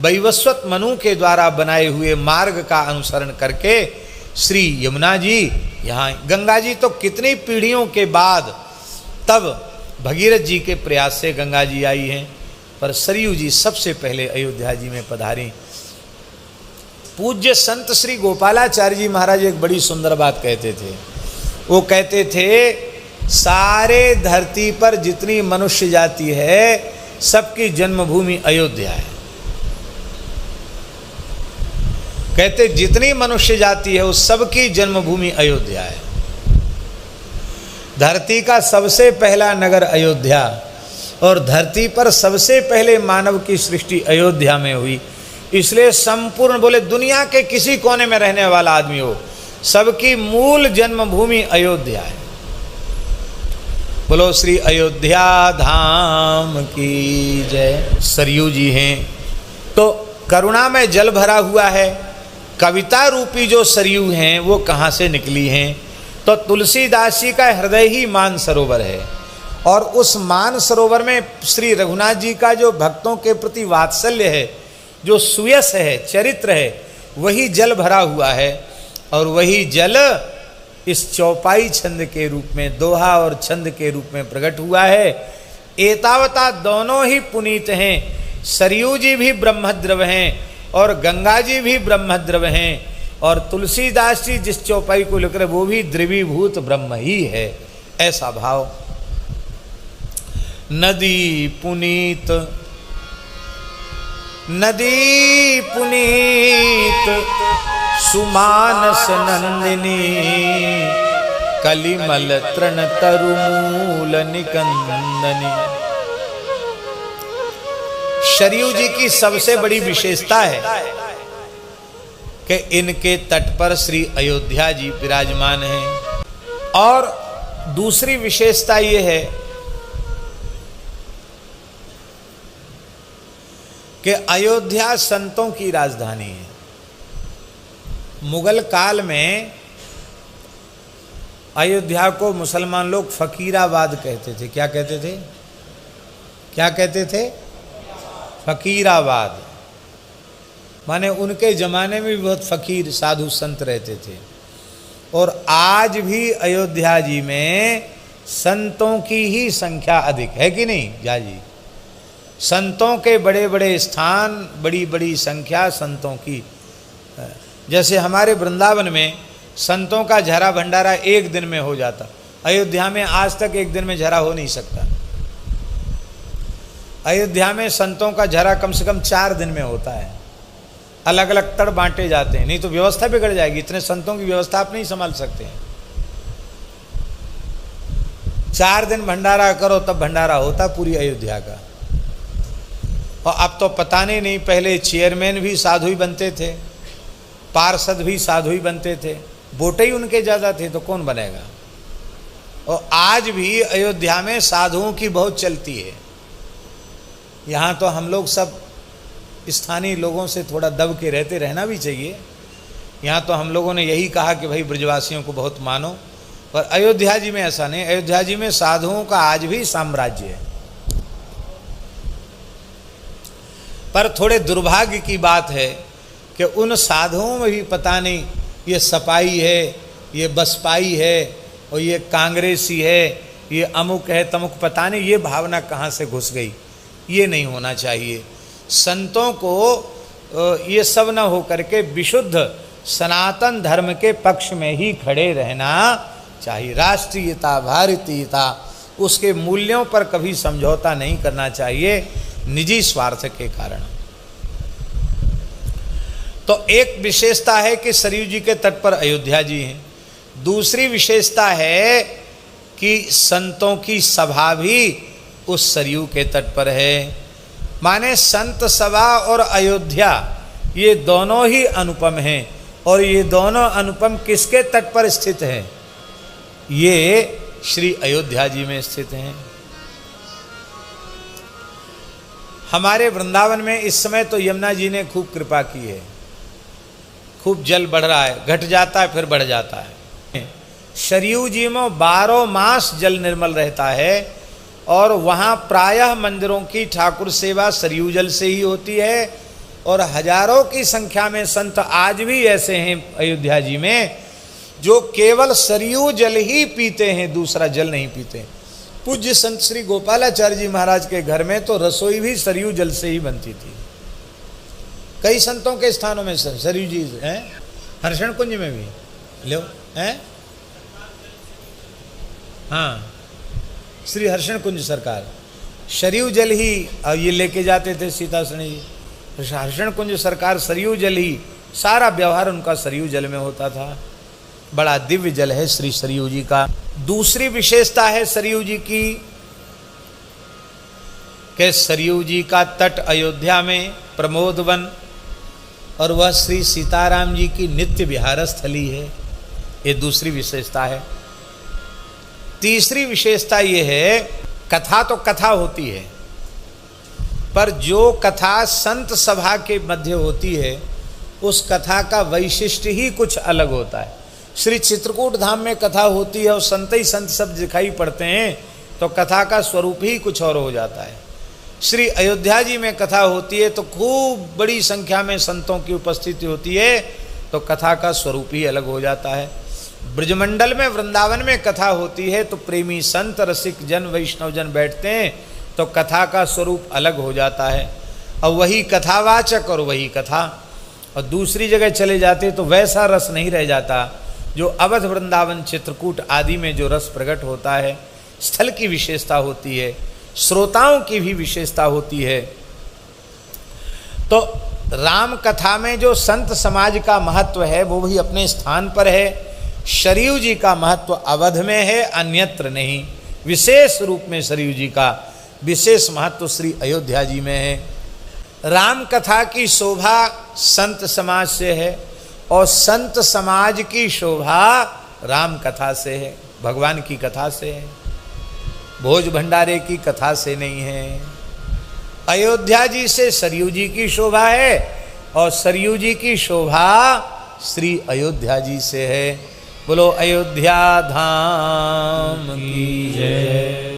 वैवस्वत मनु के द्वारा बनाए हुए मार्ग का अनुसरण करके श्री यमुना जी यहाँ, गंगा जी तो कितनी पीढ़ियों के बाद तब भगीरथ जी के प्रयास से गंगा जी आई हैं, पर सरयू जी सबसे पहले अयोध्या जी में पधारी। पूज्य संत श्री गोपालाचार्य जी महाराज एक बड़ी सुंदर बात कहते थे। वो कहते थे सारे धरती पर जितनी मनुष्य जाति है सबकी जन्मभूमि अयोध्या है। कहते जितनी मनुष्य जाति है उस सबकी जन्मभूमि अयोध्या है। धरती का सबसे पहला नगर अयोध्या, और धरती पर सबसे पहले मानव की सृष्टि अयोध्या में हुई। इसलिए संपूर्ण, बोले दुनिया के किसी कोने में रहने वाला आदमी हो, सबकी मूल जन्मभूमि अयोध्या है। बोलो श्री अयोध्या धाम की जय। सरयू जी हैं तो करुणा में जल भरा हुआ है। कविता रूपी जो सरयू हैं वो कहाँ से निकली हैं? तो तुलसीदास जी का हृदय ही मान सरोवर है, और उस मान सरोवर में श्री रघुनाथ जी का जो भक्तों के प्रति वात्सल्य है, जो सुयस है, चरित्र है, वही जल भरा हुआ है। और वही जल इस चौपाई छंद के रूप में, दोहा और छंद के रूप में प्रकट हुआ है। एतावता दोनों ही पुनीत हैं। सरयू जी भी ब्रह्मद्रव हैं और गंगा जी भी ब्रह्मद्रव हैं, और तुलसीदास जी जिस चौपाई को लेकर वो भी द्रवीभूत ब्रह्म ही है। ऐसा भाव। नदी पुनीत, नदी पुनीत सुमानस नंदिनी, कलिमल तृण तरुमूल निकंदनी। सरयू जी की सबसे बड़ी विशेषता है कि इनके तट पर श्री अयोध्या जी विराजमान हैं। और दूसरी विशेषता ये है कि अयोध्या संतों की राजधानी है। मुगल काल में अयोध्या को मुसलमान लोग फकीराबाद कहते थे। क्या कहते थे? क्या कहते थे? फकीराबाद। माने उनके ज़माने में भी बहुत फकीर साधु संत रहते थे। और आज भी अयोध्या जी में संतों की ही संख्या अधिक है कि नहीं जा जी? संतों के बड़े बड़े स्थान, बड़ी बड़ी संख्या संतों की। जैसे हमारे वृंदावन में संतों का झरा भंडारा एक दिन में हो जाता, अयोध्या में आज तक एक दिन में झरा हो नहीं सकता। अयोध्या में संतों का झरा कम से कम 4 दिन में होता है। अलग अलग तड़ बांटे जाते हैं, नहीं तो व्यवस्था बिगड़ जाएगी। इतने संतों की व्यवस्था आप नहीं संभाल सकते हैं। 4 दिन भंडारा करो तब भंडारा होता पूरी अयोध्या का। और अब तो पता नहीं, पहले चेयरमैन भी साधु ही बनते थे, पार्षद भी साधु ही बनते थे, वोटे ही उनके ज़्यादा थे, तो कौन बनेगा। और आज भी अयोध्या में साधुओं की बहुत चलती है। यहाँ तो हम लोग सब स्थानीय लोगों से थोड़ा दब के रहना भी चाहिए। यहाँ तो हम लोगों ने यही कहा कि भाई ब्रजवासियों को बहुत मानो, पर अयोध्या जी में ऐसा नहीं। अयोध्या जी में साधुओं का आज भी साम्राज्य है। पर थोड़े दुर्भाग्य की बात है कि उन साधुओं में भी पता नहीं ये सपाई है, ये बसपाई है, और ये कांग्रेसी है, ये अमुक है तमुक, पता नहीं ये भावना कहाँ से घुस गई। ये नहीं होना चाहिए। संतों को ये सब न हो करके विशुद्ध सनातन धर्म के पक्ष में ही खड़े रहना चाहिए। राष्ट्रीयता, भारतीयता, उसके मूल्यों पर कभी समझौता नहीं करना चाहिए निजी स्वार्थ के कारण। तो एक विशेषता है कि सरयू जी के तट पर अयोध्या जी हैं। दूसरी विशेषता है कि संतों की सभा भी उस सरयू के तट पर है। माने संत सभा और अयोध्या ये दोनों ही अनुपम हैं। और ये दोनों अनुपम किसके तट पर स्थित हैं? ये श्री अयोध्या जी में स्थित हैं। हमारे वृंदावन में इस समय तो यमुना जी ने खूब कृपा की है। खूब जल बढ़ रहा है, घट जाता है फिर बढ़ जाता है। सरयू जी में 12 मास जल निर्मल रहता है। और वहाँ प्रायः मंदिरों की ठाकुर सेवा सरयू जल से ही होती है। और हजारों की संख्या में संत आज भी ऐसे हैं अयोध्या जी में जो केवल सरयू जल ही पीते हैं, दूसरा जल नहीं पीते। पूज्य संत श्री गोपालाचार्य जी महाराज के घर में तो रसोई भी सरयू जल से ही बनती थी। कई संतों के स्थानों में सरयू जी हैं, हर्षण कुंज में भी लो हैं। हाँ, श्री हर्षण कुंज सरकार सरयू जल ही ये लेके जाते थे सीता सनी जी। हर्षण कुंज सरकार सरयू जल ही, सारा व्यवहार उनका सरयू जल में होता था। बड़ा दिव्य जल है श्री सरयू जी का। दूसरी विशेषता है सरयू जी की कि सरयू जी का तट अयोध्या में प्रमोदवन और वह श्री सीताराम जी की नित्य विहार स्थली है, ये दूसरी विशेषता है। तीसरी विशेषता ये है, कथा तो कथा होती है, पर जो कथा संत सभा के मध्य होती है उस कथा का वैशिष्ट ही कुछ अलग होता है। श्री चित्रकूट धाम में कथा होती है और संत ही संत सब दिखाई पड़ते हैं तो कथा का स्वरूप ही कुछ और हो जाता है। श्री अयोध्या जी में कथा होती है तो खूब बड़ी संख्या में संतों की उपस्थिति होती है तो कथा का स्वरूप ही अलग हो जाता है। ब्रजमंडल में वृंदावन में कथा होती है तो प्रेमी संत रसिक जन वैष्णव जन बैठते हैं तो कथा का स्वरूप अलग हो जाता है और वही कथावाचक और वही कथा। और दूसरी जगह चले जाते तो वैसा रस नहीं रह जाता जो अवध वृंदावन चित्रकूट आदि में जो रस प्रकट होता है। स्थल की विशेषता होती है, श्रोताओं की भी विशेषता होती है। तो राम कथा में जो संत समाज का महत्व है वो भी अपने स्थान पर है। सरयू जी का महत्व अवध में है, अन्यत्र नहीं। विशेष रूप में सरयू जी का विशेष महत्व श्री अयोध्या जी में है। राम कथा की शोभा संत समाज से है और संत समाज की शोभा राम कथा से है, भगवान की कथा से है, भोज भंडारे की कथा से नहीं है। अयोध्या जी से सरयू जी की शोभा है और सरयू जी की शोभा श्री अयोध्या जी से है। बोलो अयोध्या धाम की जय।